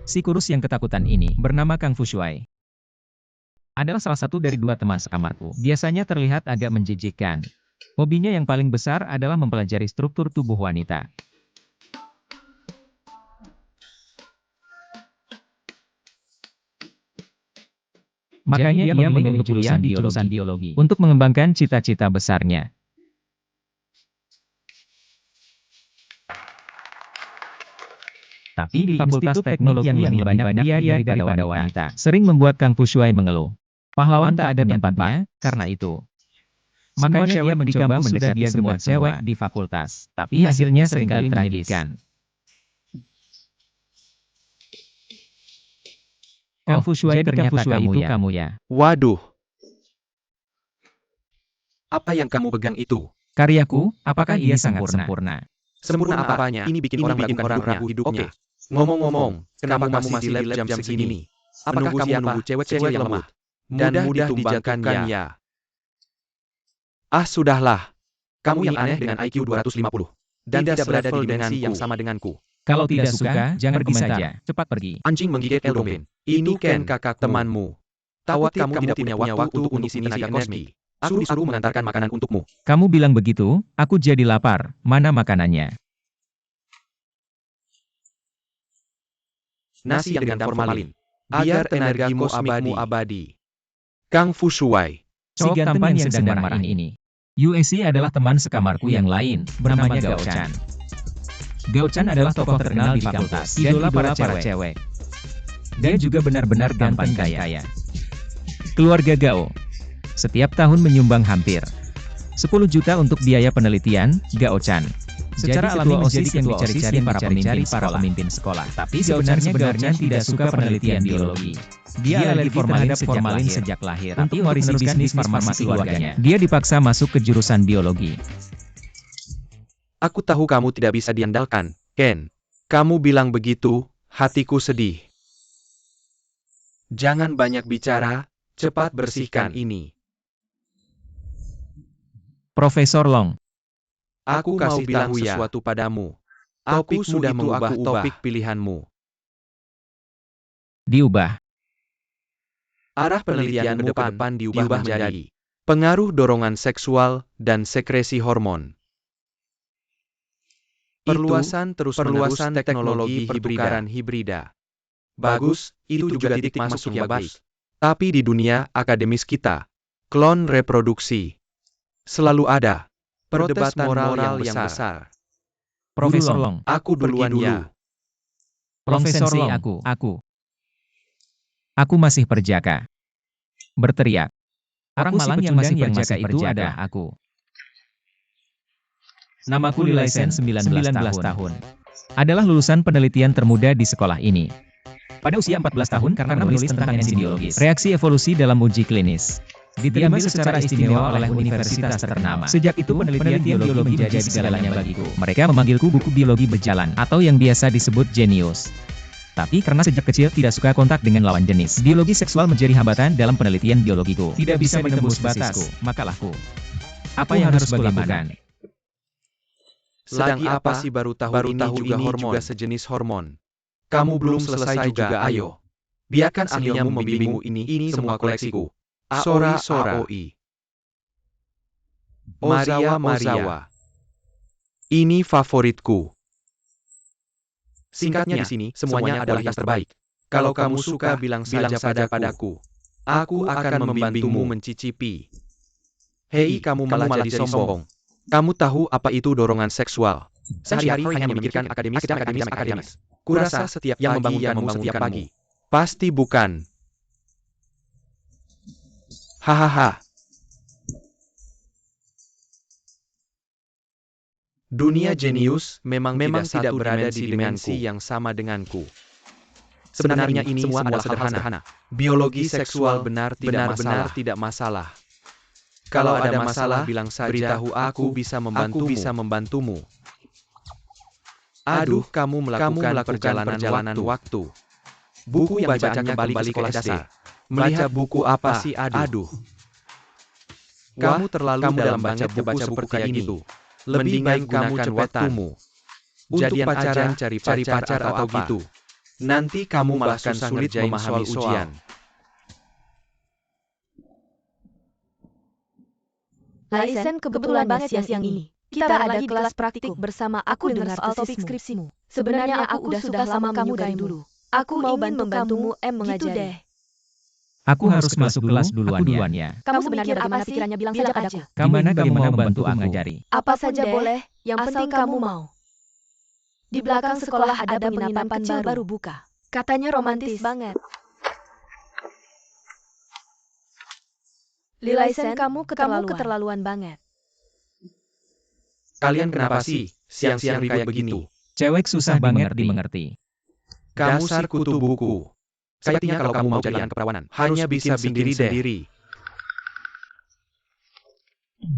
Si kurus yang ketakutan ini bernama Kang Fushuai. Adalah salah satu dari dua teman sekamarku. Biasanya terlihat agak menjijikkan. Hobinya yang paling besar adalah mempelajari struktur tubuh wanita. Makanya dia memilih jurusan biologi untuk mengembangkan cita-cita besarnya. Tapi di Fakultas Teknologi yang lebih banyak pria daripada wanita, sering membuat Kang Fushuai mengeluh. Pahlawan tak ada tempatnya, karena itu. Makanya dia mencoba mendekati semua cewek di fakultas, tapi hasilnya seringkali menyedihkan. Kang Fushuai ternyata kamu ya. Waduh. Apa yang kamu pegang itu? Karyaku, apakah ia sangat sempurna? Sempurna apanya? Ini bikin orang ragu hidupnya. Ngomong-ngomong, kenapa kamu masih di lab jam segini? Apakah kamu menunggu cewek-cewek yang lemah dan mudah dijatuhkan ya? Ah sudahlah. Kamu yang aneh dengan IQ 250. Dan tidak berada di dimensi yang sama denganku. Kalau tidak suka, jangan pergi saja. Cepat pergi. Anjing menggigit Eldoben. Ini Ken kakak temanmu. Tahu kamu tidak punya waktu untuk mengisi tenaga kosmik. Aku disuruh mengantarkan makanan untukmu. Kamu bilang begitu, aku jadi lapar. Mana makanannya? Nasi yang dengan formalin. Biar energimu abadi. Kang Fushuai. Si tampan yang sedang marah ini. USC adalah teman sekamarku yang lain, bernama Gao Chan. Gao Chan adalah tokoh terkenal di fakultas, idola para cewek. Dia juga benar-benar ganteng kaya. Keluarga Gao setiap tahun menyumbang hampir 10 juta untuk biaya penelitian Gao Chan. Secara alami menjadi ketua OSIS yang para pemimpin sekolah. Tapi sebenarnya tidak suka penelitian biologi. Dia alergi formalin sejak lahir. Untuk mewarisi bisnis farmasi keluarganya, dia dipaksa masuk ke jurusan biologi. Aku tahu kamu tidak bisa diandalkan, Ken. Kamu bilang begitu, hatiku sedih. Jangan banyak bicara, cepat bersihkan ini. Profesor Long. Aku kasih tahu sesuatu padamu. Aku sudah mengubah topik pilihanmu. Diubah. Arah penelitianmu ke depan diubah menjadi pengaruh dorongan seksual dan sekresi hormon. Perluasan teknologi hibrida. Bagus, itu juga titik masuk yang bagus. Tapi di dunia akademis kita, klon reproduksi selalu ada. Perdebatan moral yang besar. Profesor Long. Aku duluan ya. Profesor Long, aku masih perjaka. Berteriak. Orang Malang yang masih perjaka itu adalah aku. Namaku Lilaisen 19 tahun. Adalah lulusan penelitian termuda di sekolah ini. Pada usia 14 tahun karena menulis tentang enzim biologis. Reaksi evolusi dalam uji klinis. Diterima secara istimewa oleh universitas ternama. Sejak itu penelitian biologi menjadi segalanya bagiku. Mereka memanggilku buku biologi berjalan, atau yang biasa disebut jenius. Tapi karena sejak kecil tidak suka kontak dengan lawan jenis, biologi seksual menjadi hambatan dalam penelitian biologiku. Tidak bisa menembus batasku, maka laku. Apa yang harus bagaimana? Lagi apa sih baru tahu ini juga sejenis hormon? Kamu belum selesai juga ayo. Biarkan ahlimu membimbingmu ini semua koleksiku. AOI. Maria. Ini favoritku. Singkatnya di sini, semuanya adalah yang terbaik. Kalau kamu suka, bilang saja padaku. Aku akan membantumu mencicipi. Hei, kamu malah jadi sombong. Kamu tahu apa itu dorongan seksual? Sehari-hari hanya memikirkan akademis. Kurasa setiap yang membangunkanmu setiap pagi. Pasti bukan. Hahaha. Dunia jenius memang tidak berada di dimensi yang sama denganku. Sebenarnya ini semua adalah sederhana. Biologi seksual benar tidak masalah. Kalau ada masalah, bilang saja, beritahu aku bisa membantumu. Aduh, kamu melakukan perjalanan waktu. Buku yang bacaannya kembali ke sekolah dasar. Melihat buku apa sih? Aduh. Kamu terlalu dalam baca buku seperti itu. Lebih baik kamu gunakan waktumu. Untuk pacaran, cari pacar atau gitu. Nanti kamu malah akan sulit memahami ujian. Laisen, kebetulan banget siang ini. Kita ada kelas praktik bersama. Aku dengar soal topik skripsimu. Sebenarnya aku udah suka lama kamu dari dulu. Aku mau membantumu mengajari. Aku harus masuk kelas duluan ya. Kamu sebenarnya bagaimana pikirannya, bilang saja padaku. Gimana kamu mau bantu aku mengajari? Apa saja boleh, yang penting kamu mau. Di belakang sekolah ada penginapan kecil baru buka. Katanya romantis banget. Lilaisen, kamu keterlaluan banget. Kalian kenapa sih siang-siang ribut begitu? Cewek susah banget dimengerti. Kamu sih kutu buku. Kayaknya kalau kamu mau jadi anak keperawanan, hanya bisa bikin sendiri.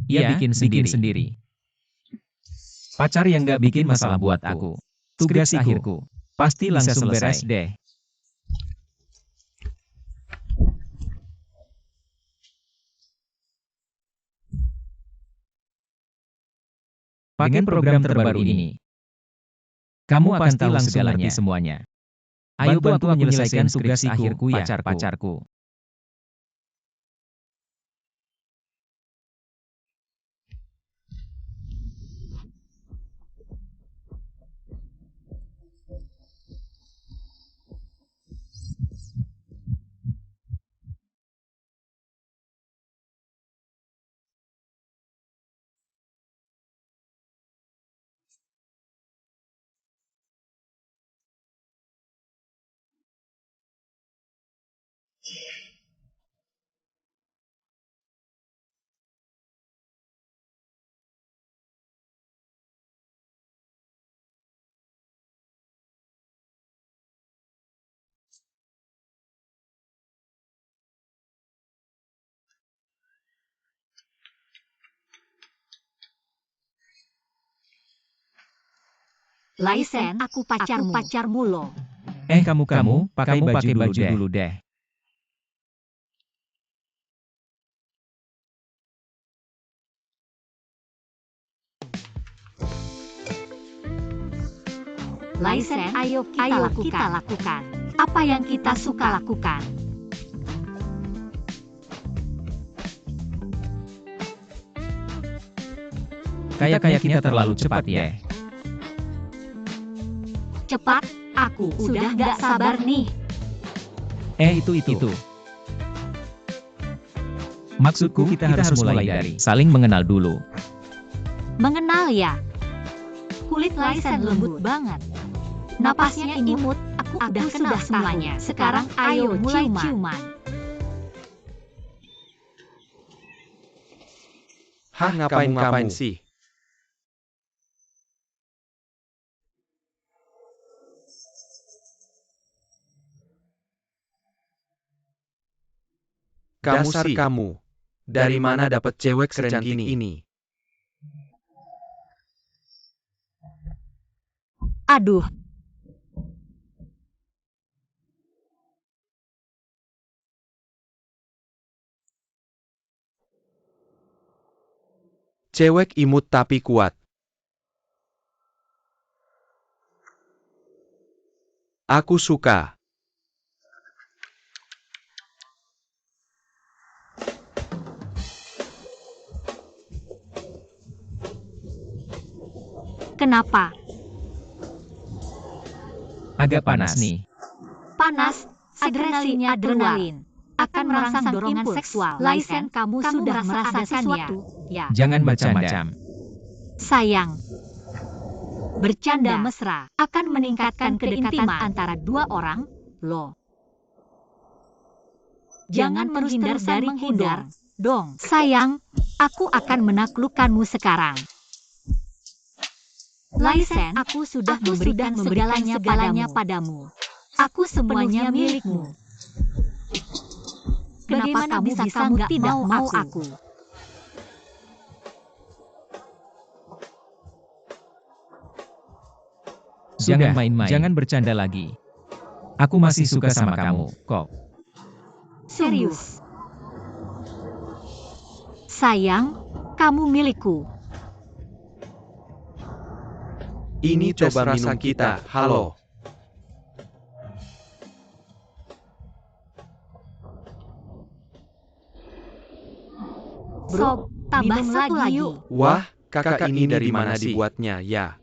Ia bikin sendiri. Pacar yang gak bikin masalah buat aku. Tugas akhirku. Pasti langsung beres deh. Dengan program terbaru ini, kamu akan tahu semuanya. Ayo bantu aku menyelesaikan tugas akhirku ya, pacarku. Laisen, aku pacarmu loh. Kamu pakai baju dulu deh. Laisen, ayo kita lakukan. Apa yang kita suka lakukan. Kayak kita terlalu cepat ya. Cepat, aku sudah gak sabar nih. Itu. Maksudku kita harus mulai dari saling mengenal dulu. Mengenal ya. Kulit Laisen lembut banget. Napasnya imut, aku udah kenal semuanya. Sekarang ayo mulai ciuman. Hah, ngapain sih? Kamu, dari mana dapat cewek secantik ini? Aduh. Cewek imut tapi kuat. Aku suka. Kenapa? Agak panas nih. Panas, adrenalin akan merangsang dorongan seksual. Laisen, kamu sudah merasakannya. Ya. Jangan macam-macam. Sayang. Bercanda mesra akan meningkatkan keintiman antara dua orang, loh. Jangan menghindar dariku dong. Sayang, aku akan menaklukkanmu sekarang. Laisen, aku sudah memberikan segalanya padamu. Aku semuanya milikmu. Kenapa kamu tidak mau aku? Jangan main-main. Jangan bercanda lagi. Aku masih suka sama kamu, kok. Serius? Sayang, kamu milikku. Ini coba minum kita, halo. Sob, tambah satu lagi. Wah, kakak ini dari mana dibuatnya ya?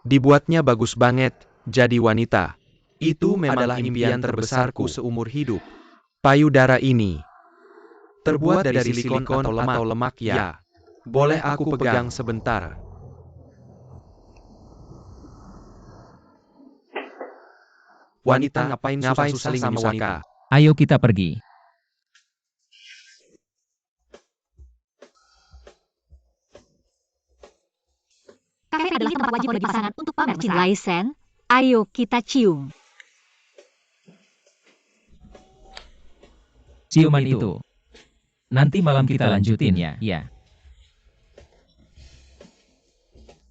Dibuatnya bagus banget, jadi wanita. Itu memang adalah impian terbesarku seumur hidup. Payudara ini terbuat dari silikon atau lemak ya. Boleh aku pegang sebentar? Wanita ngapain susah sama wanita? Ayo kita pergi. Kafe adalah tempat wajib bagi pasangan untuk pamer cinta. Laisen, ayo kita cium. Ciuman itu. Nanti malam kita lanjutin ya. Ya.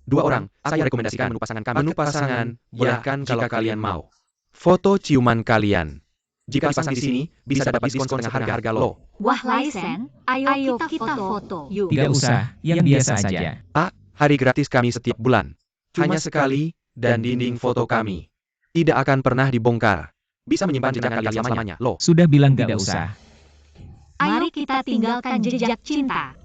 Dua orang, saya rekomendasikan menu pasangan kami. Menu pasangan, bolehkan kalau kalian mau. Foto ciuman kalian. Jika dipasang di sini, bisa dapat diskon dengan harga lo. Wah, Laisen, ayo kita foto. Yuk. Tidak usah, yang biasa saja. Hari gratis kami setiap bulan. Hanya sekali, dan dinding foto kami tidak akan pernah dibongkar. Bisa menyimpan jejak kalian selamanya, lo. Sudah bilang tidak usah. Mari kita tinggalkan jejak cinta.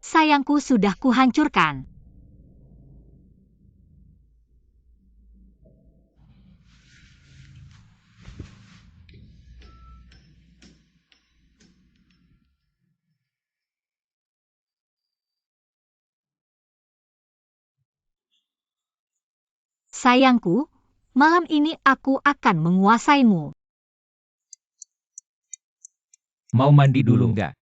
Sayangku sudah kuhancurkan. Sayangku, malam ini aku akan menguasaimu. Mau mandi dulu nggak?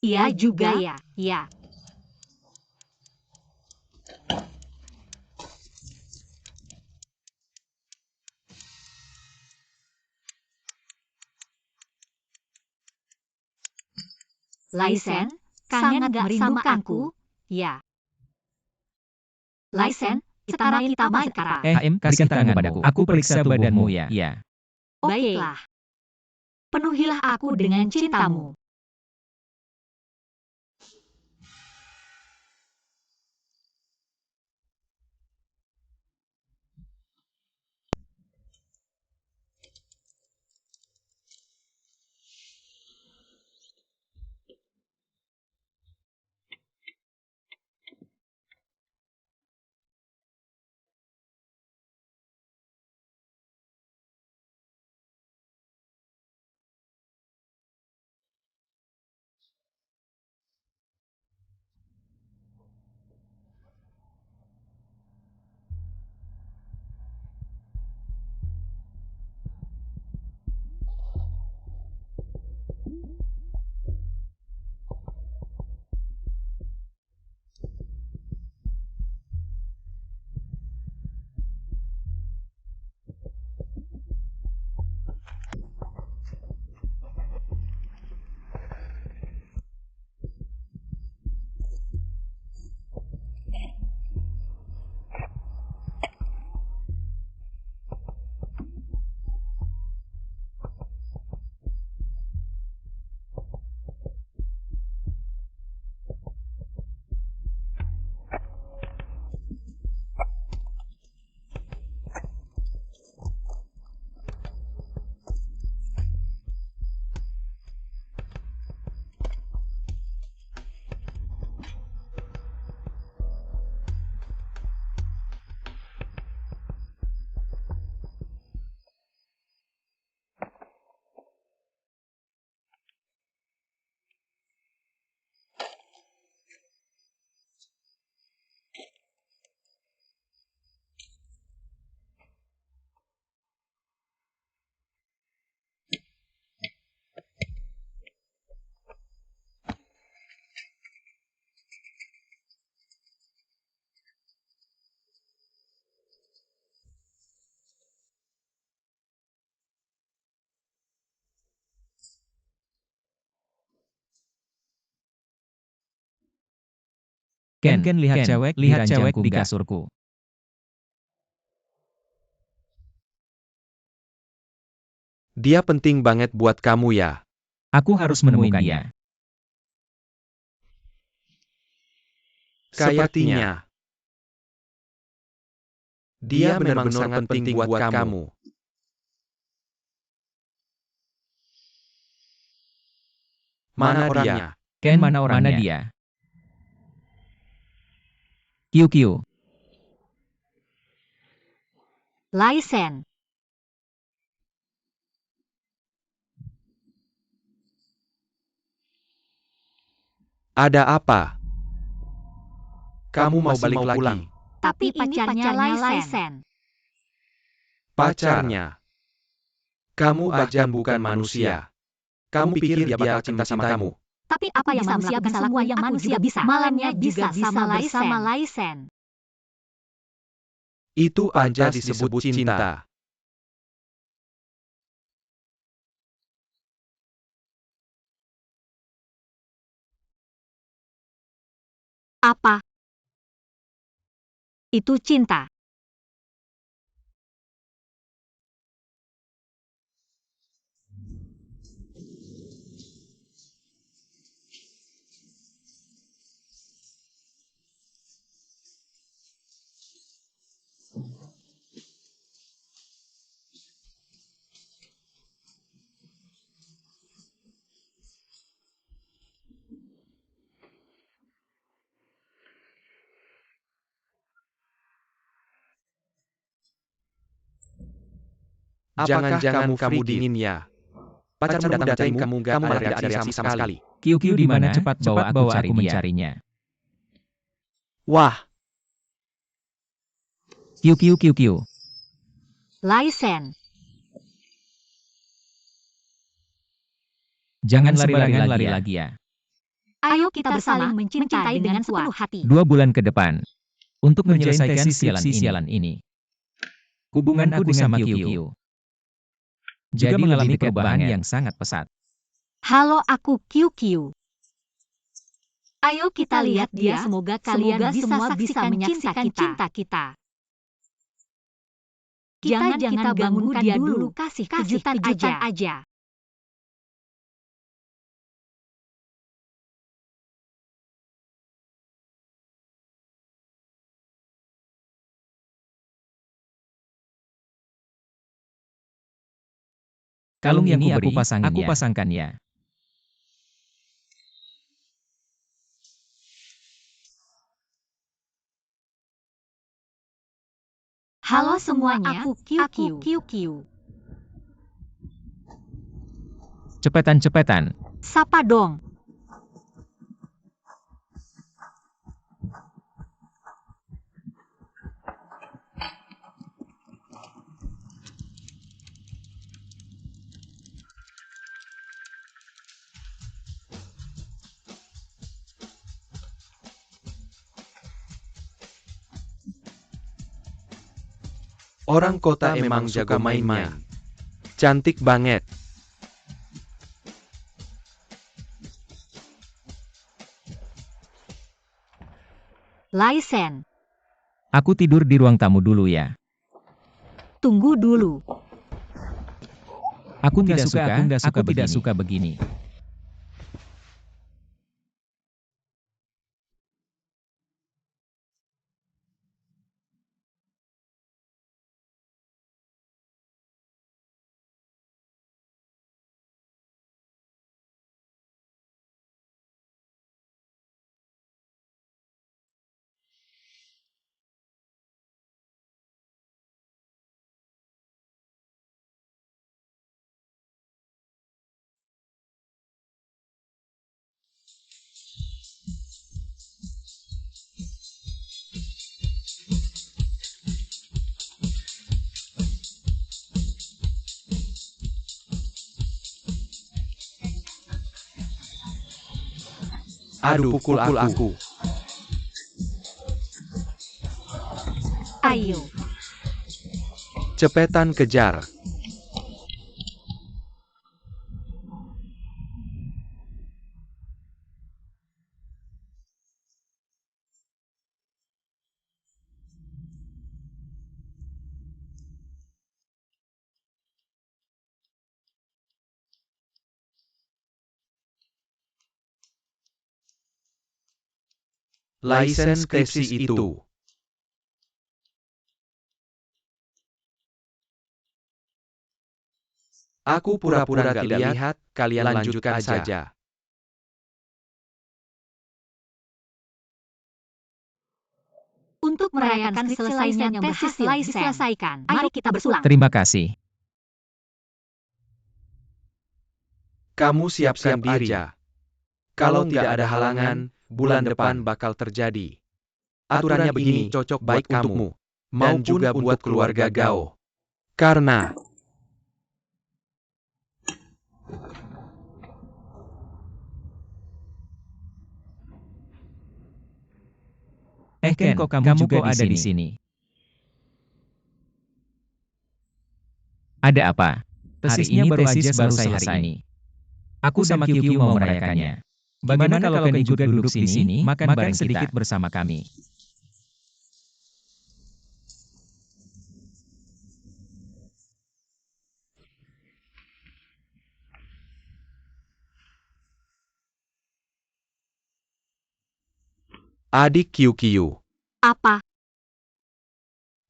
Iya juga ya, ya. Laisen, kangen gak merindukanku? Ya. Laisen, sekarang kita main sekarang. HM, kasihkan tangan padaku. Aku periksa badanmu ya. Ya. Baiklah. Penuhilah aku dengan cintamu. Ken, lihat cewek di kasurku. Dia penting banget buat kamu ya. Aku harus menemukan dia. Sepertinya dia memang sangat penting buat kamu. Mana orangnya? Ken, mana dia? QQ. Laisen. Ada apa? Kamu mau balik lagi? Tapi pacarnya Laisen. Pacarnya? Kamu aja bukan manusia. Kamu pikir dia bakal cinta sama kamu? Tapi apa yang manusia bisa lakukan yang manusia bisa? Malamnya juga bersama Laisen. Itu aja disebut cinta. Apa? Itu cinta. Jangan-jangan kamu dingin ya? Pacarmu datang kamu gak ada reaksi sama sekali. QQ di mana? Cepat bawa aku mencarinya. Wah, QQ. Laisen. Jangan lari lagi ya. Ayo kita saling mencintai dengan sepenuh hati. 2 bulan ke depan. Untuk menyelesaikan sialan ini. Hubunganku dengan QQ. Jadi mengalami perubahan yang sangat pesat. Halo, aku QQ. Ayo kita lihat dia. Semoga kalian semua bisa menyaksikan cinta kita. Jangan kita bangunkan dia dulu. Kasih kejutan aja. Kalung ini aku pasangkan ya. Halo semuanya, aku QQ. Cepetan. Sapa dong. orang kota emang jago main-main. Cantik banget. Laisen. Aku tidur di ruang tamu dulu ya. Tunggu dulu. Aku tidak suka begini. Aduh, pukul aku. Ayo. Cepetan kejar. Lisensi skripsi itu. Aku pura-pura gak lihat, kalian lanjutkan saja. Untuk merayakan selesainya tesis diselesaikan, mari kita bersulang. Terima kasih. Kamu siapkan diri. Kalau tidak ada halangan, bulan depan bakal terjadi. Aturannya begini, cocok baik untukmu, dan juga buat keluarga Gao. Karena Ken, kok kamu juga ada di sini? Ada apa? Tesisnya baru aja selesai hari ini. Aku sama QQ mau merayakannya. Bagaimana kalau Ken juga duduk di sini, makan bareng sedikit bersama kami? adik QQ, Apa?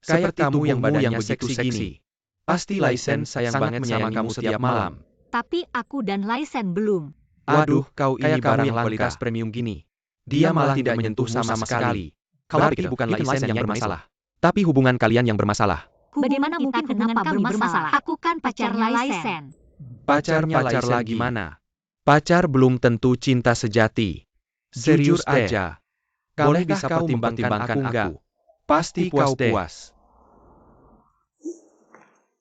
kayak kamu yang badannya seksi. Pasti License sayang banget sama kamu setiap malam. Tapi aku dan License belum. Waduh, kau ini barang yang kualitas premium gini. Dia malah tidak menyentuh sama sekali. Berarti bukan License yang bermasalah, tapi hubungan kalian yang bermasalah. Bagaimana mungkin hubungan kami bermasalah? Aku kan pacarnya License. Pacar lagi mana? Pacar belum tentu cinta sejati. Serius aja. Bolehkah kau mempertimbangkan aku? Pasti kau puas.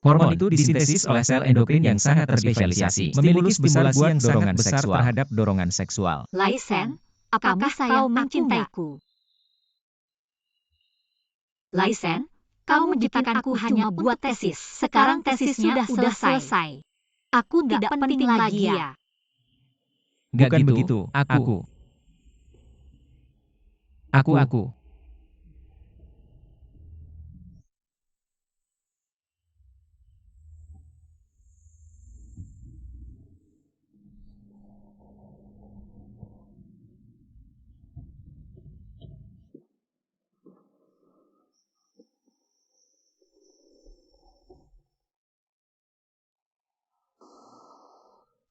Hormon itu disintesis oleh sel endokrin yang sangat terspesialisasi, memiliki stimulasi yang sangat besar terhadap dorongan seksual. License, apakah kau mencintaiku? License, kau menciptakanku hanya buat tesis. Sekarang tesisnya sudah selesai. Aku tidak penting lagi ya. Bukan begitu, aku.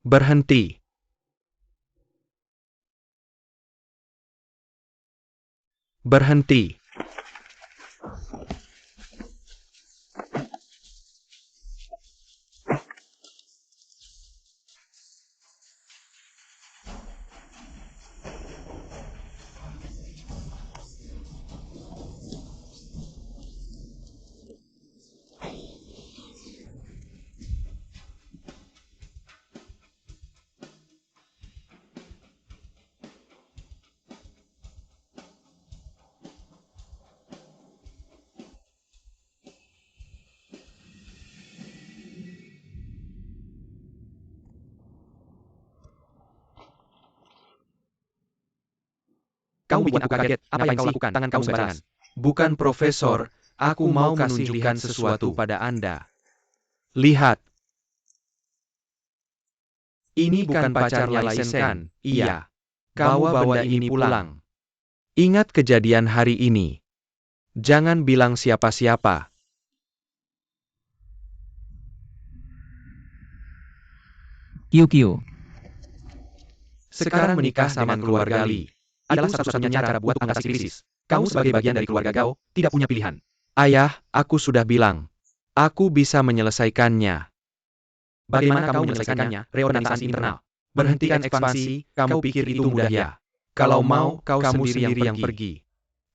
Berhenti. Berhenti. Kamu bikin aku kaget. Apa yang kau lakukan? Tangan kamu sembarangan. Bukan profesor, aku mau menunjukkan sesuatu pada Anda. Lihat. Ini bukan pacarnya License kan? Iya. Kau bawa ini pulang. Ingat kejadian hari ini. Jangan bilang siapa-siapa. QQ. Sekarang menikah sama keluarga Li adalah satu-satunya cara buat mengatasi krisis. Kamu sebagai bagian dari keluarga Gao, tidak punya pilihan. Ayah, aku sudah bilang. Aku bisa menyelesaikannya. Bagaimana kamu menyelesaikannya? Reorganisasi internal. Berhentikan ekspansi, kamu pikir itu mudah ya? Kalau mau, kamu sendiri yang pergi.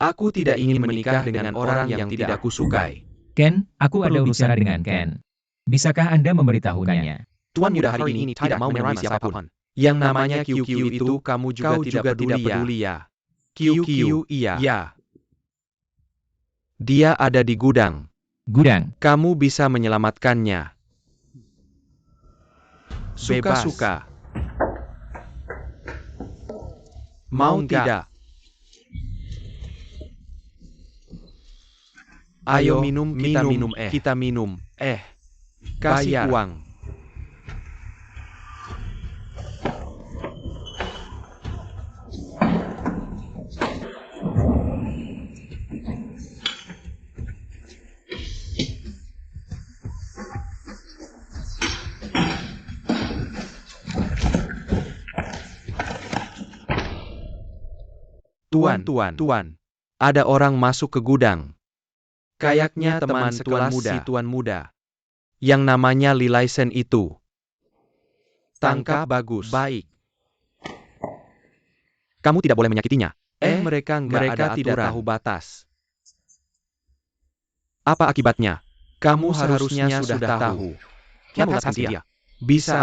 Aku tidak ingin menikah dengan orang yang tidak kusukai. Ken, aku ada urusan dengan Ken. Bisakah Anda memberitahunya? Tuan Yuda hari ini tidak mau menemui siapapun. Yang namanya QQ itu kamu juga tidak peduli ya. QQ, iya. Dia ada di gudang. Gudang. Kamu bisa menyelamatkannya. Suka-suka. Mau tidak? Ayo minum, kita minum. Kasih uang. Tuan, ada orang masuk ke gudang. Kayaknya teman sekelas si tuan muda. Yang namanya Lilaisen itu. Tangkap bagus. Baik. Kamu tidak boleh menyakitinya. Mereka tidak tahu batas. Apa akibatnya? Kamu seharusnya sudah tahu. Kamu lepaskan dia.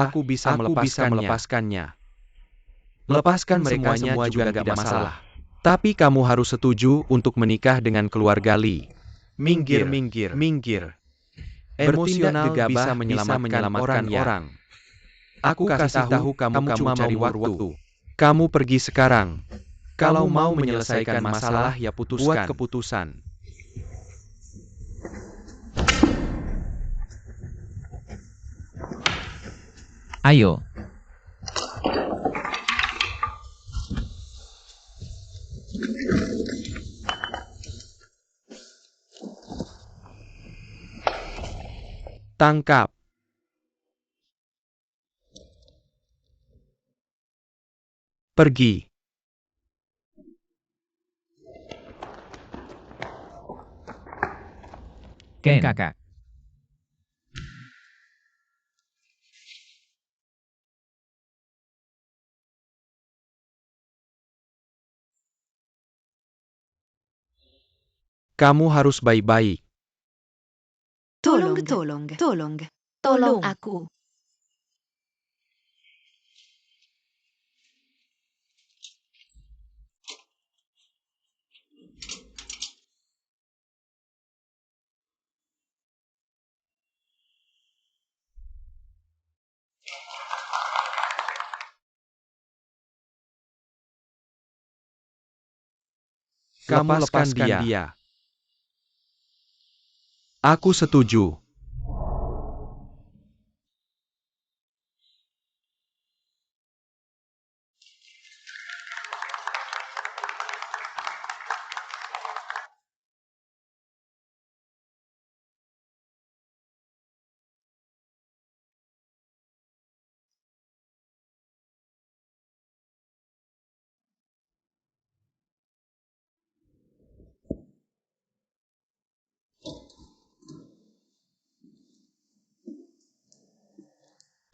Aku bisa melepaskannya. Lepaskan mereka semua juga tidak masalah. Tapi kamu harus setuju untuk menikah dengan keluarga Li. Minggir. Emosional bisa menyelamatkan orang. Aku kasih tahu kamu cuma mau waktu. Kamu pergi sekarang. Kalau mau menyelesaikan masalah ya buat keputusan. Ayo. Tangkap. Pergi. Ken, kakak. Kamu harus baik-baik. Tolong aku. Kamu lepaskan dia. Aku setuju.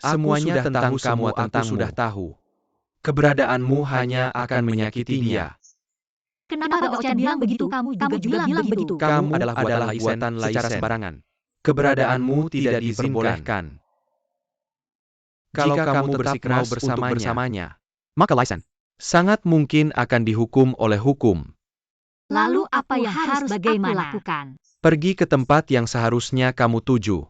Semuanya tentang kamu aku sudah tahu. Keberadaanmu hanya akan menyakiti dia. Kenapa Gao-chan bilang begitu? Kamu juga bilang begitu. Kamu adalah buatan secara sembarangan. Keberadaanmu tidak diperbolehkan. Kalau kamu tetap mau bersamanya, maka Laisen sangat mungkin akan dihukum oleh hukum. Lalu apa yang harus bagaimana lakukan? Pergi ke tempat yang seharusnya kamu tuju.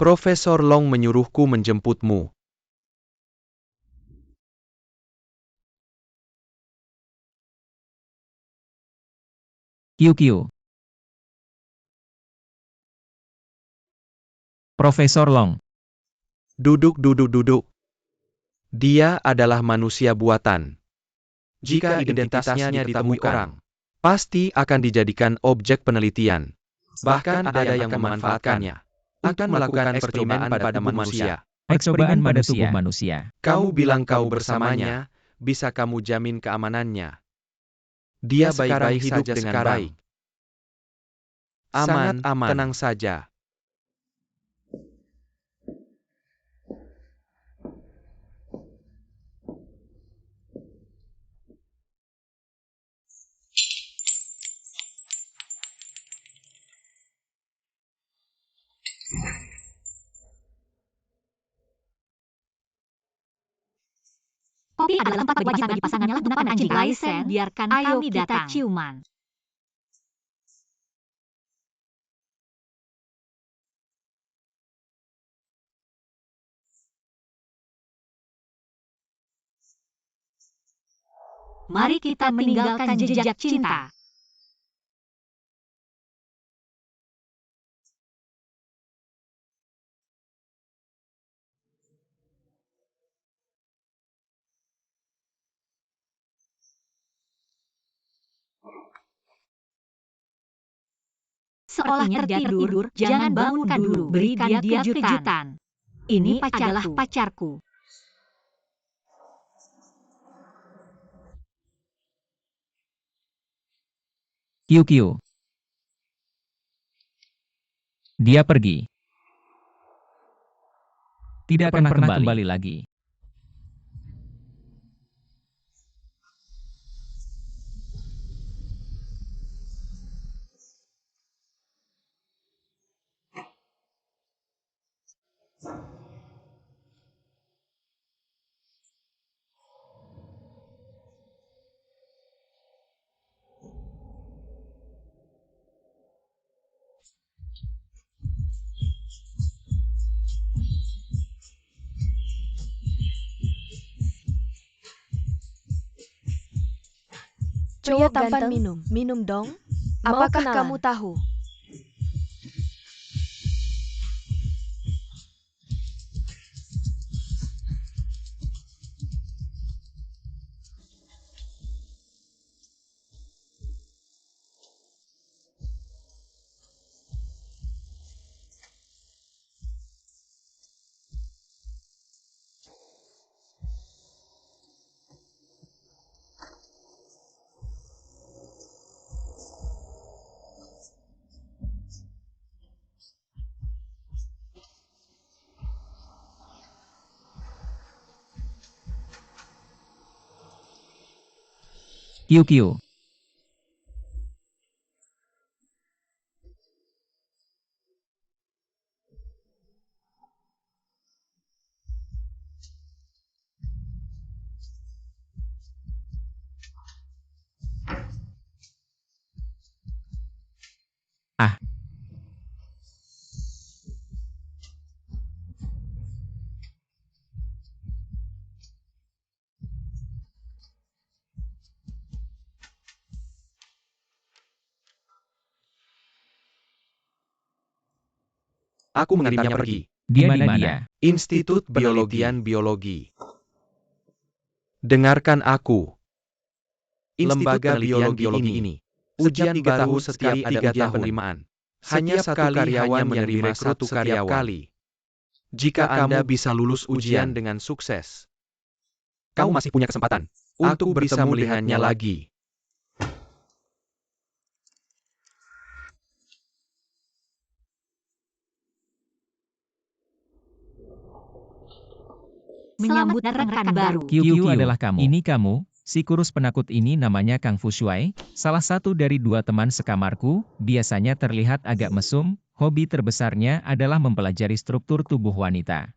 Profesor Long menyuruhku menjemputmu. Kiu. Profesor Long. Duduk. Dia adalah manusia buatan. Jika identitasnya diketahui orang, pasti akan dijadikan objek penelitian. Bahkan ada yang memanfaatkannya. Akan melakukan percobaan pada manusia. Percobaan pada tubuh manusia. Kau bilang kau bersamanya, bisa kamu jamin keamanannya. Dia baik-baik hidup dengan baik. Aman, tenang saja. Kopi adalah tempat wajib bagi pasangannya gunakan anjing. Laisen, biarkan kami datang. Ciuman. Mari kita meninggalkan jejak cinta. Seolah tertidur, jangan bangunkan dulu, berikan dia kejutan. Ini adalah pacarku. Kiu. Dia pergi. Tidak akan pernah kembali lagi. Cowok tampan minum dong. Apakah kamu tahu? Kiu. Ah. Aku mengirimnya pergi. Di mana dia? Institut Penelitian Biologi. Dengarkan aku. Lembaga biologi ini. Ujian baru setiap 3 tahun penerimaan. Hanya satu karyawan yang direkrut setiap kali. Jika Anda bisa lulus ujian dengan sukses, kamu masih punya kesempatan untuk bertemu dengannya lagi. Menyambut rekan baru. Kiu adalah kamu. Ini kamu, si kurus penakut ini namanya Kang Fu Shuai, salah satu dari 2 teman sekamarku, biasanya terlihat agak mesum, hobi terbesarnya adalah mempelajari struktur tubuh wanita.